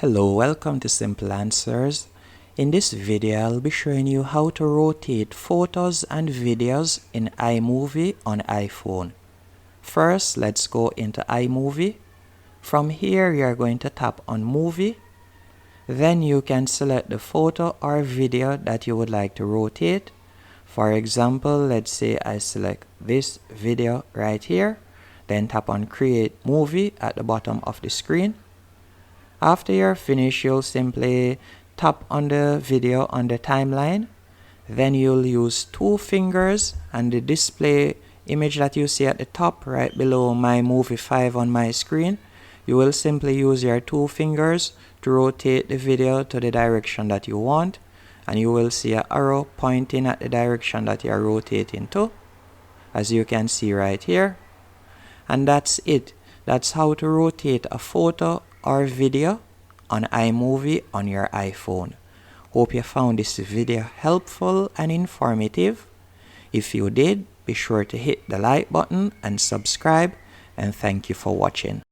Hello, welcome to Simple Answers. In this video, I'll be showing you how to rotate photos and videos in iMovie on iPhone. First, let's go into iMovie. From here, you're going to tap on Movie. Then you can select the photo or video that you would like to rotate. For example, let's say I select this video right here. Then tap on Create Movie at the bottom of the screen. After you're finished, you'll simply tap on the video on the timeline. Then you'll use two fingers, and the display image that you see at the top right below my movie 5 on my screen, you will simply use your two fingers to rotate the video to the direction that you want, and you will see an arrow pointing at the direction that you're rotating to, as you can see right here. And that's it. That's how to rotate a photo or video on iMovie on your iPhone. Hope you found this video helpful and informative. If you did, be sure to hit the like button and subscribe, and thank you for watching.